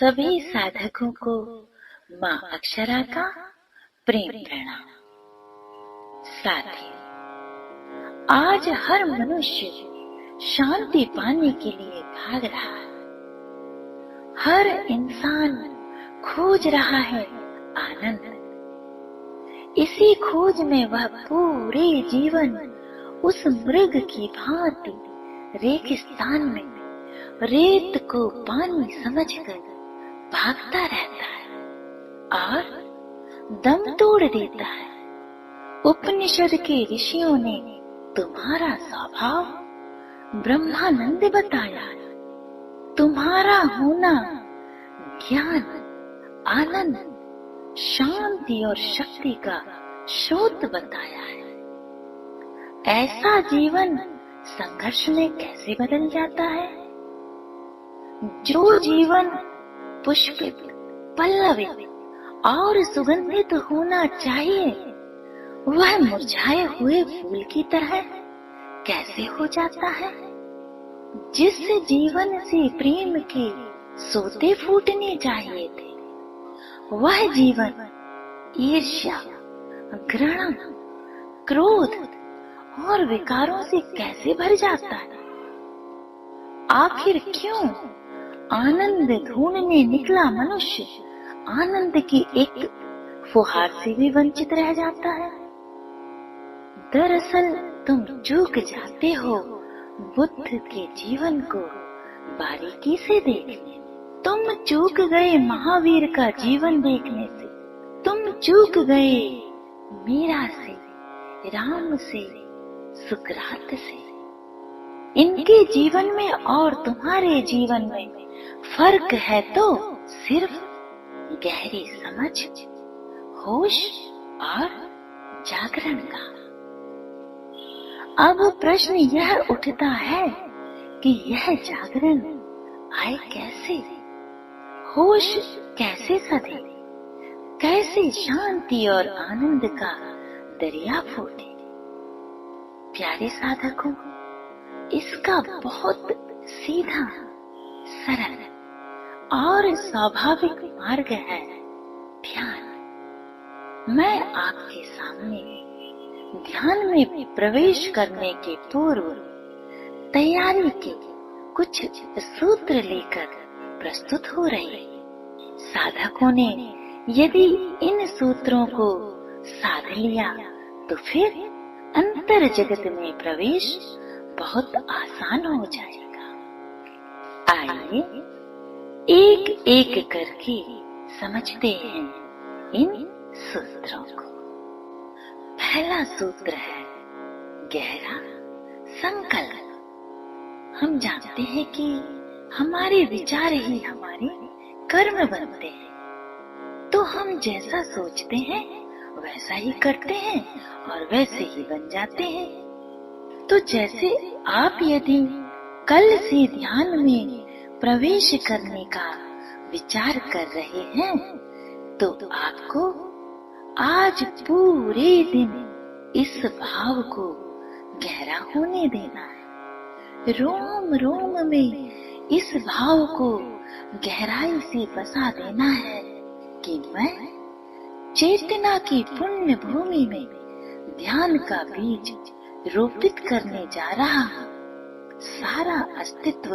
सभी साधकों को माँ अक्षरा का प्रेम प्रणाम। साथी, आज हर मनुष्य शांति पाने के लिए भाग रहा है। हर इंसान खोज रहा है आनंद। इसी खोज में वह पूरे जीवन उस मृग की भांति रेगिस्तान में रेत को पानी समझकर भागता रहता है और दम तोड़ देता है। उपनिषद के ऋषियों ने तुम्हारा स्वभाव ब्रह्मानंद बताया है। तुम्हारा होना ज्ञान, आनंद, शांति और शक्ति का स्रोत बताया है। ऐसा जीवन संघर्ष में कैसे बदल जाता है? जो जीवन पुष्पित, पल्लवित और सुगंधित होना चाहिए, वह मुरझाए हुए फूल की तरह कैसे हो जाता है? जिस जीवन से प्रेम के सोते फूटने चाहिए थे, वह जीवन ईर्ष्या, घृणा, क्रोध और विकारों से कैसे भर जाता है? आखिर क्यों आनंद ढूंढने निकला मनुष्य आनंद की एक फुहार से भी वंचित रह जाता है? दरअसल तुम चूक जाते हो बुद्ध के जीवन को बारीकी से देखने। तुम चूक गए महावीर का जीवन देखने से। तुम चूक गए मीरा से, राम से, सुकरात से। इनके जीवन में और तुम्हारे जीवन में फर्क है तो सिर्फ गहरी समझ, होश और जागरण का। अब प्रश्न यह उठता है कि यह जागरण आए कैसे? होश कैसे सधे? कैसे शांति और आनंद का दरिया फूटे? प्यारे साधकों, इसका बहुत सीधा, सरल और स्वाभाविक मार्ग है ध्यान। मैं आपके सामने ध्यान में प्रवेश करने के पूर्व तैयारी के कुछ सूत्र लेकर प्रस्तुत हो रही। साधकों ने यदि इन सूत्रों को साध लिया तो फिर अंतर जगत में प्रवेश बहुत आसान हो जाएगा। आइए एक एक करके समझते हैं इन सूत्रों को। पहला सूत्र है गहरा संकल्प। हम जानते हैं कि हमारे विचार ही हमारे कर्म बनते हैं, तो हम जैसा सोचते हैं वैसा ही करते हैं और वैसे ही बन जाते हैं। तो जैसे आप यदि कल से ध्यान में प्रवेश करने का विचार कर रहे हैं, तो आपको आज पूरे दिन इस भाव को गहरा होने देना है। रोम रोम में इस भाव को गहराई से बसा देना है कि मैं चेतना की पुण्य भूमि में ध्यान का बीज रोपित करने जा रहा हूँ। सारा अस्तित्व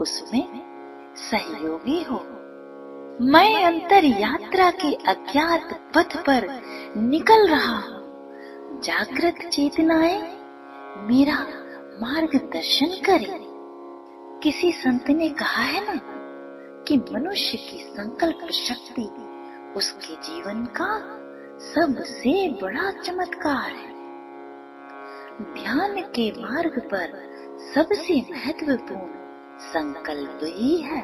उसमें सहयोगी हो। मैं अंतर यात्रा के अज्ञात पथ पर निकल रहा हूँ। जागृत चेतनाएं मेरा मार्गदर्शन करें। किसी संत ने कहा है ना कि मनुष्य की संकल्प शक्ति उसके जीवन का सबसे बड़ा चमत्कार है। ध्यान के मार्ग पर सबसे महत्वपूर्ण संकल्प ही है।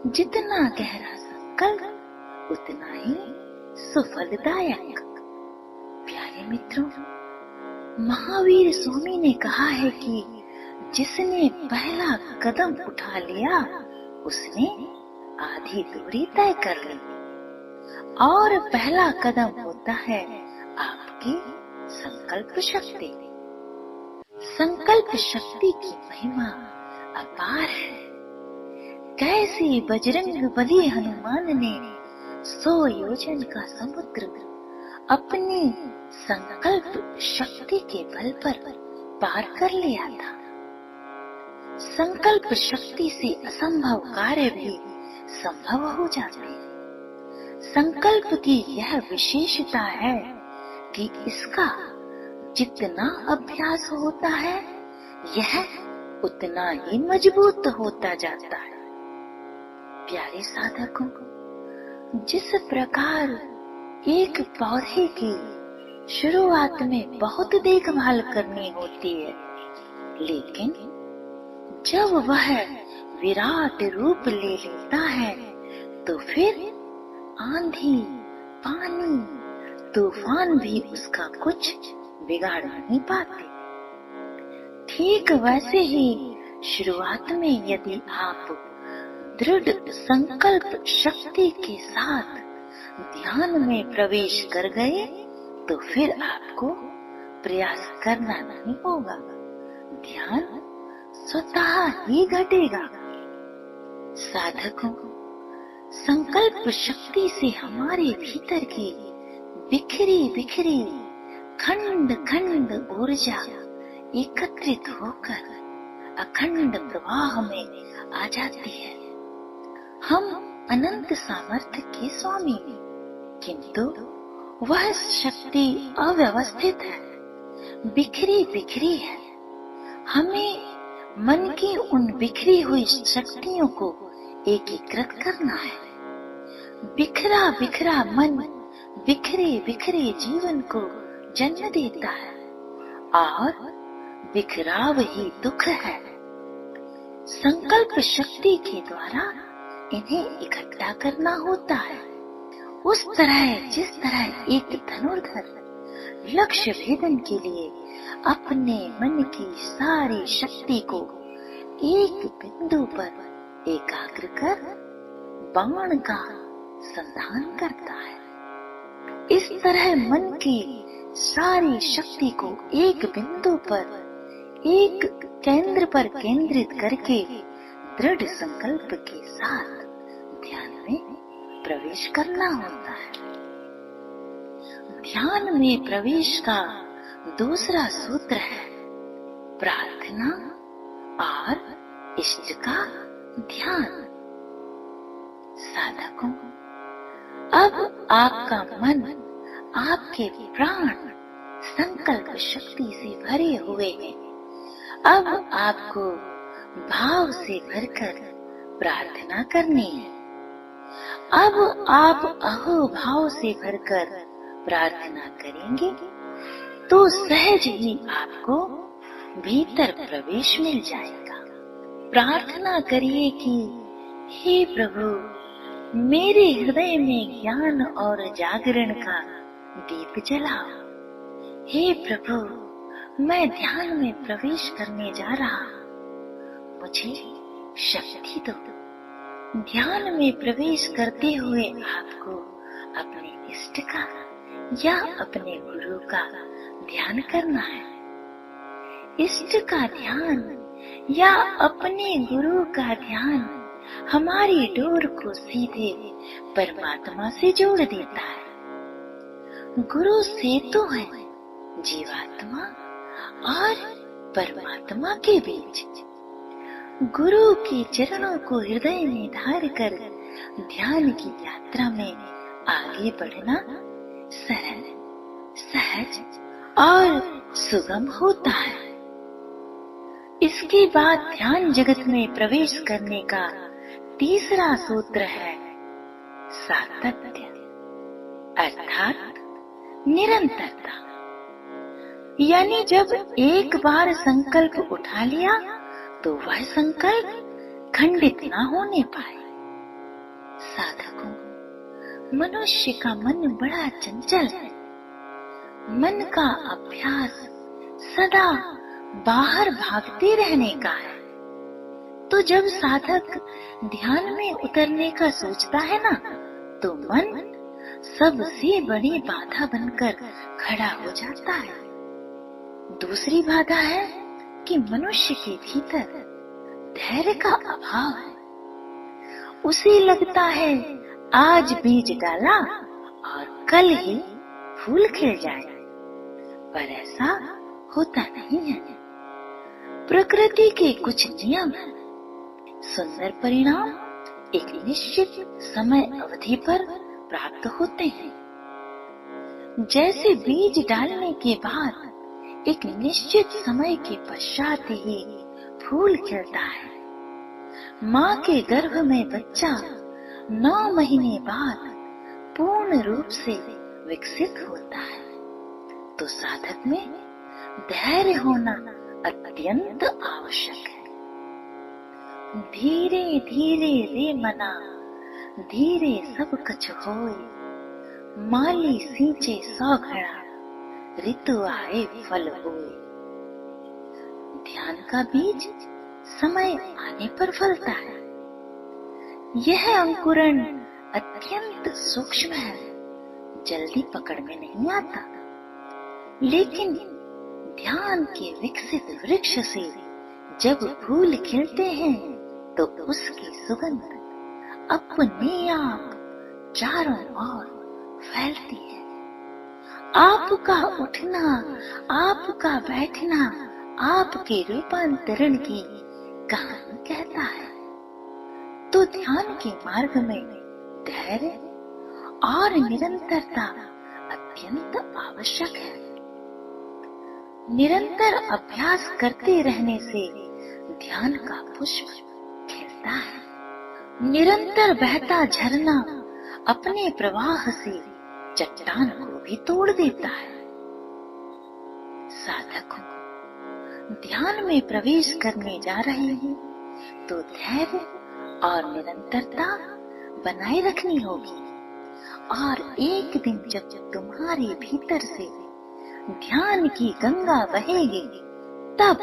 जितना गहरा संकल्प उतना ही सुफलदायक। प्यारे मित्रों, महावीर स्वामी ने कहा है कि जिसने पहला कदम उठा लिया उसने आधी दूरी तय कर ली। और पहला कदम होता है आपकी संकल्प शक्ति। संकल्प शक्ति की महिमा अपार है। कैसी बजरंग बली हनुमान ने 100 योजन का समुद्र अपनी संकल्प शक्ति के बल पर पार कर लिया था। संकल्प शक्ति से असंभव कार्य भी संभव हो जाते हैं। संकल्प की यह विशेषता है कि इसका जितना अभ्यास होता है यह उतना ही मजबूत होता जाता है। प्यारे साधकों, जिस प्रकार एक पौधे की शुरुआत में बहुत देखभाल करनी होती है, लेकिन जब वह विराट रूप ले लेता है तो फिर आंधी, पानी, तूफान भी उसका कुछ बिगाड़ नहीं पाते। ठीक वैसे ही शुरुआत में यदि आप दृढ़ संकल्प शक्ति के साथ ध्यान में प्रवेश कर गए तो फिर आपको प्रयास करना नहीं होगा, ध्यान स्वतः ही घटेगा। साधकों, संकल्प शक्ति से हमारे भीतर की बिखरी बिखरी खंड खंड ऊर्जा एकत्रित होकर अखंड प्रवाह में आ जाती है। हम अनंत सामर्थ्य के स्वामी हैं, किंतु वह शक्ति अव्यवस्थित है, बिखरी बिखरी है। हमें मन की उन बिखरी हुई शक्तियों को एकीकृत करना है। बिखरा बिखरा मन बिखरे बिखरे जीवन को जन्म देता है और बिखराव ही दुख है। संकल्प शक्ति के द्वारा इन्हें इकट्ठा करना होता है। उस तरह जिस तरह एक धनुर्धर लक्ष्य भेदन के लिए अपने मन की सारी शक्ति को एक बिंदु पर एकाग्र कर बाण का संधान करता है, इस तरह मन की सारी शक्ति को एक बिंदु पर, एक केंद्र पर केंद्रित करके दृढ़ संकल्प के साथ ध्यान में प्रवेश करना होता है। ध्यान में प्रवेश का दूसरा सूत्र है प्रार्थना और इष्ट का ध्यान। साधकों, अब आपका मन, आपके प्राण संकल्प शक्ति से भरे हुए हैं। अब आपको भाव से भरकर प्रार्थना करनी है। अब आप अहोभाव से भरकर प्रार्थना करेंगे तो सहज ही आपको भीतर प्रवेश मिल जाएगा। प्रार्थना करिए कि हे प्रभु, मेरे हृदय में ज्ञान और जागरण का दीप जलाओ। हे प्रभु, मैं ध्यान में प्रवेश करने जा रहा हूँ, मुझे शक्ति दो। ध्यान में प्रवेश करते हुए आपको अपने इष्ट का या अपने गुरु का ध्यान करना है। इष्ट का ध्यान या अपने गुरु का ध्यान हमारी डोर को सीधे परमात्मा से जोड़ देता है। गुरु सेतु है जीवात्मा और परमात्मा के बीच। गुरु के चरणों को हृदय में धार कर ध्यान की यात्रा में आगे बढ़ना सरल, सहज और सुगम होता है। इसके बाद ध्यान जगत में प्रवेश करने का तीसरा सूत्र है सातत्य, अर्थात निरंतरता। यानी जब एक बार संकल्प उठा लिया तो वह संकल्प खंडित न होने पाए। साधकों, मनुष्य का मन बड़ा चंचल है। मन का अभ्यास सदा बाहर भागते रहने का है। तो जब साधक ध्यान में उतरने का सोचता है ना, तो मन सबसे बड़ी बाधा बनकर खड़ा हो जाता है। दूसरी बाधा है कि मनुष्य के भीतर धैर्य का अभाव है। उसे लगता है आज बीज डाला और कल ही फूल खिल जाए, पर ऐसा होता नहीं है। प्रकृति के कुछ नियम हैं। सुंदर परिणाम एक निश्चित समय अवधि पर प्राप्त होते हैं। जैसे बीज डालने के बाद एक निश्चित समय के पश्चात ही फूल खिलता है। माँ के गर्भ में बच्चा 9 महीने बाद पूर्ण रूप से विकसित होता है, तो साधक में धैर्य होना अत्यंत आवश्यक है। धीरे धीरे रे मना, धीरे सब कछ होए, माली सींचे 100 घड़ा, ऋतु आए फल होए। ध्यान का बीज समय आने पर फलता है। यह अंकुरण अत्यंत सूक्ष्म है, जल्दी पकड़ में नहीं आता, लेकिन ध्यान के विकसित वृक्ष से जब फूल खिलते हैं तो उसकी सुगंध अपने आप चारों ओर फैलती है। आपका उठना, आपका बैठना आपके रूपांतरण की कहानी कहता है। तो ध्यान के मार्ग में धैर्य और निरंतरता अत्यंत आवश्यक है। निरंतर अभ्यास करते रहने से ध्यान का पुष्प खिलता है। निरंतर बहता झरना अपने प्रवाह से चट्टान को भी तोड़ देता है। साधकों, ध्यान में प्रवेश करने जा रहे हैं तो धैर्य और निरंतरता बनाए रखनी होगी। और एक दिन जब तुम्हारे भीतर से ध्यान की गंगा बहेगी, तब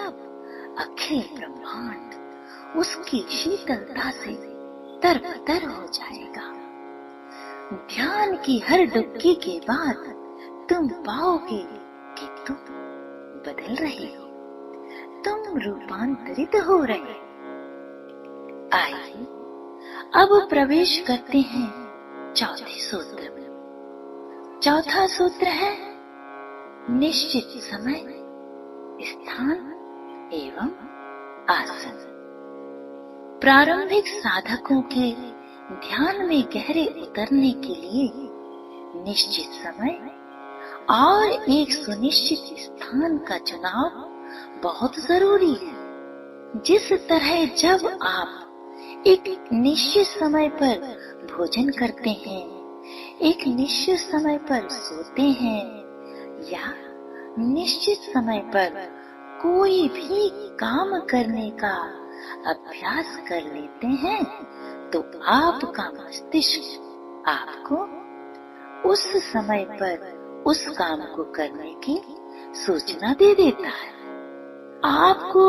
अखिल ब्रह्मांड उसकी शीतलता से तरबतर हो जाएगा। ध्यान की हर डुबकी के बाद तुम पाओगे कि तुम बदल रहे हो, तुम रूपांतरित हो रहे। आइए अब प्रवेश करते हैं चौथे सूत्र में। चौथा सूत्र है निश्चित समय, स्थान एवं आसन। प्रारंभिक साधकों के ध्यान में गहरे उतरने के लिए निश्चित समय और एक सुनिश्चित स्थान का चुनाव बहुत जरूरी है। जिस तरह जब आप एक निश्चित समय पर भोजन करते हैं, एक निश्चित समय पर सोते हैं या निश्चित समय पर कोई भी काम करने का अभ्यास कर लेते हैं, तो आपका मस्तिष्क आपको उस समय पर उस काम को करने की सूचना दे देता है। आपको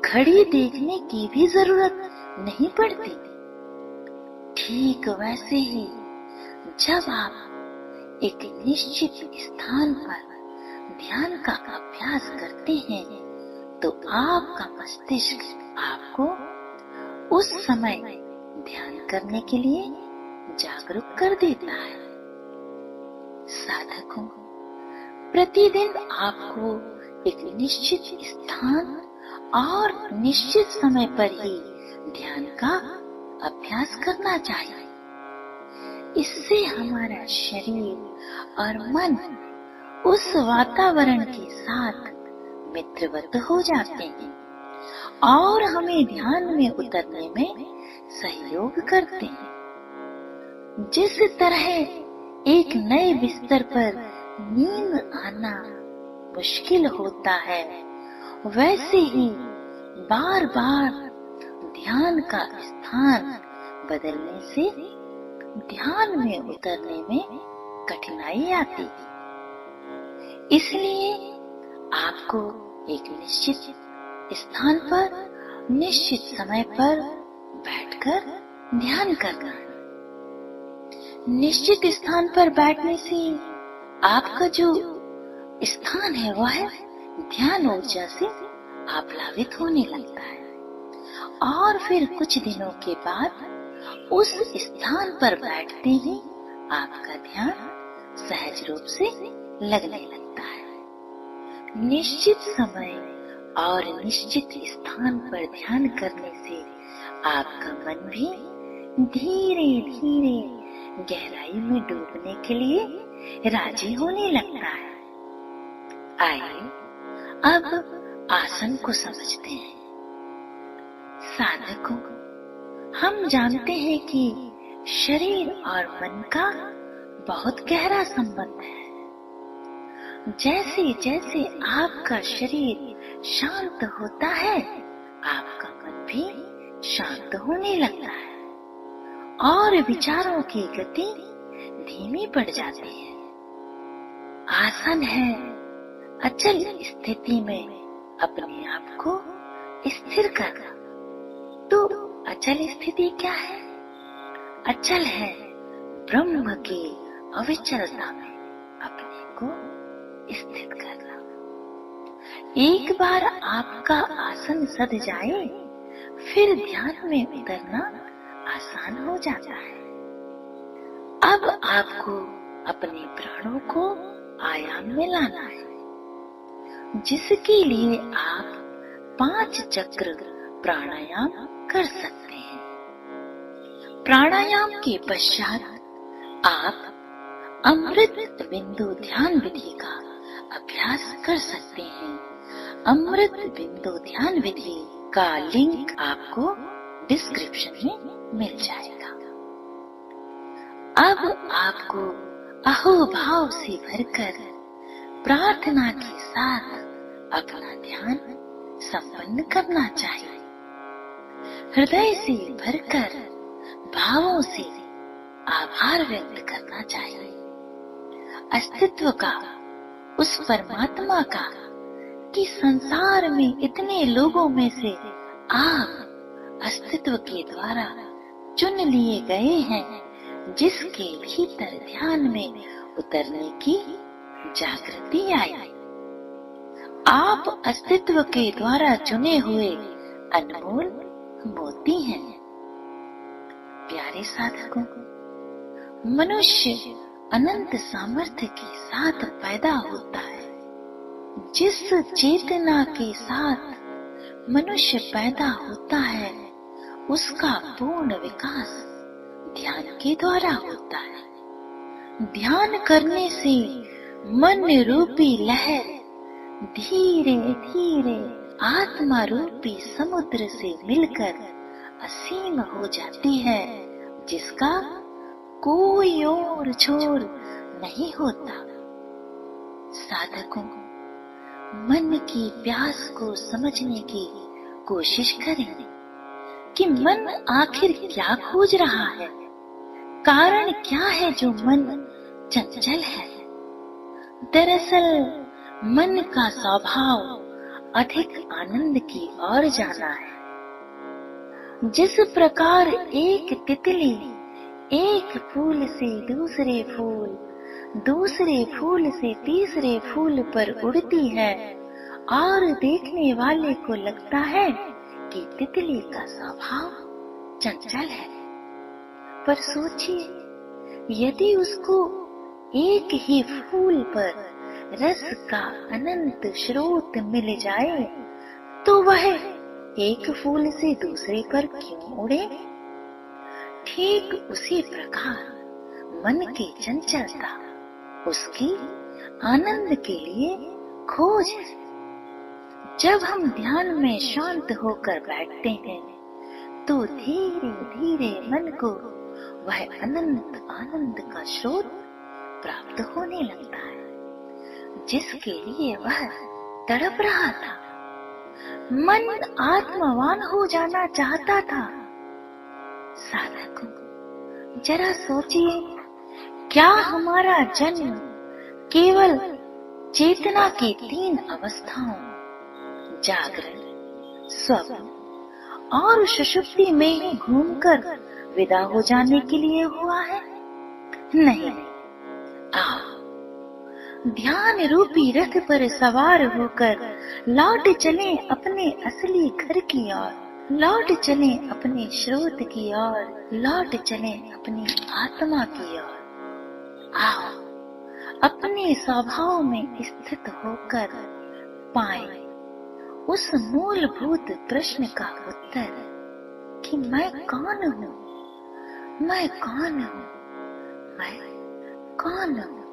घड़ी देखने की भी जरूरत नहीं पड़ती। ठीक वैसे ही जब आप एक निश्चित स्थान पर ध्यान का अभ्यास करते हैं, तो आपका मस्तिष्क आपको उस समय ध्यान करने के लिए जागरूक कर देता है। साधकों, प्रतिदिन आपको एक निश्चित स्थान और निश्चित समय पर ही ध्यान का अभ्यास करना चाहिए। इससे हमारा शरीर और मन उस वातावरण के साथ मित्रवत हो जाते हैं और हमें ध्यान में उतरने में सहयोग करते हैं। जिस तरह एक नए बिस्तर पर नींद आना मुश्किल होता है, वैसे ही बार बार ध्यान का स्थान बदलने से ध्यान में उतरने में कठिनाई आती है। इसलिए आपको एक निश्चित स्थान पर निश्चित समय पर बैठकर ध्यान करना है। निश्चित स्थान पर बैठने से आपका जो स्थान है वह ध्यान ऊर्जा से आप्लावित होने लगता है और फिर कुछ दिनों के बाद उस स्थान पर बैठते ही आपका ध्यान सहज रूप से लगने लगता है। निश्चित समय और निश्चित स्थान पर ध्यान करने से आपका मन भी धीरे धीरे गहराई में डूबने के लिए राजी होने लगता है। आइए अब आसन को समझते हैं। साधकों, हम जानते हैं कि शरीर और मन का बहुत गहरा संबंध है। जैसे जैसे आपका शरीर शांत होता है, आपका मन भी शांत होने लगता है और विचारों की गति धीमी पड़ जाती है। आसन है अचल स्थिति में अपने आप को स्थिर करना। तो अचल स्थिति क्या है? अचल है ब्रह्म की अविचलता में अपने को स्थित करना। एक बार आपका आसन सध जाए, फिर ध्यान में उतरना आसान हो जाता है। अब आपको अपने प्राणों को आयाम में लाना है, जिसके लिए आप 5 चक्र प्राणायाम कर सकते हैं। प्राणायाम के पश्चात आप अमृत बिंदु ध्यान विधि का अभ्यास कर सकते हैं। अमृत बिंदु ध्यान विधि का लिंक आपको डिस्क्रिप्शन में मिल जाएगा। अब आपको अहोभाव से भरकर प्रार्थना के साथ अपना ध्यान संपन्न करना चाहिए। हृदय से भरकर भावों से आभार व्यक्त करना चाहिए। अस्तित्व का, उस परमात्मा का, कि संसार में इतने लोगों में से आप अस्तित्व के द्वारा चुन लिए गए हैं, जिसके भीतर ध्यान में उतरने की जागृति आई। आप अस्तित्व के द्वारा चुने हुए अनमोल मोती हैं। प्यारे साधकों, मनुष्य अनंत सामर्थ्य के साथ पैदा होता है। जिस चेतना के साथ मनुष्य पैदा होता है, उसका पूर्ण विकास ध्यान के द्वारा होता है। ध्यान करने से मन रूपी लहर धीरे धीरे आत्मा रूपी समुद्र से मिलकर असीम हो जाती है, जिसका कोई और छोर नहीं होता। साधकों, मन की प्यास को समझने की कोशिश करें कि मन आखिर क्या खोज रहा है। कारण क्या है जो मन चंचल है? दरअसल मन का स्वभाव अधिक आनंद की ओर जाना है। जिस प्रकार एक तितली एक फूल से दूसरे फूल, दूसरे फूल से तीसरे फूल पर उड़ती है और देखने वाले को लगता है कि तितली का स्वभाव चंचल है, पर सोचिए, यदि उसको एक ही फूल पर रस का अनंत स्रोत मिल जाए, तो वह एक फूल से दूसरे पर क्यों उड़े? ठीक उसी प्रकार मन की चंचलता उसकी आनंद के लिए खोज है। जब हम ध्यान में शांत होकर बैठते हैं, तो धीरे धीरे मन को वह अनंत आनंद का स्रोत प्राप्त होने लगता है, जिसके लिए वह तड़प रहा था। मन आत्मवान हो जाना चाहता था। साधकों, जरा सोचिए, क्या हमारा जन्म केवल चेतना की 3 अवस्थाओं जागरण, स्वप्न और सुषुप्ति में ही घूमकर विदा हो जाने के लिए हुआ है? नहीं। आओ, ध्यान रूपी रथ पर सवार होकर लौट चलें अपने असली घर की ओर, लौट चले अपने स्रोत की ओर, लौट चले अपनी आत्मा की ओर। आओ अपने स्वभाव में स्थित होकर पाए उस मूलभूत प्रश्न का उत्तर कि मैं कौन हूँ, मैं कौन हूँ, मैं कौन हूँ।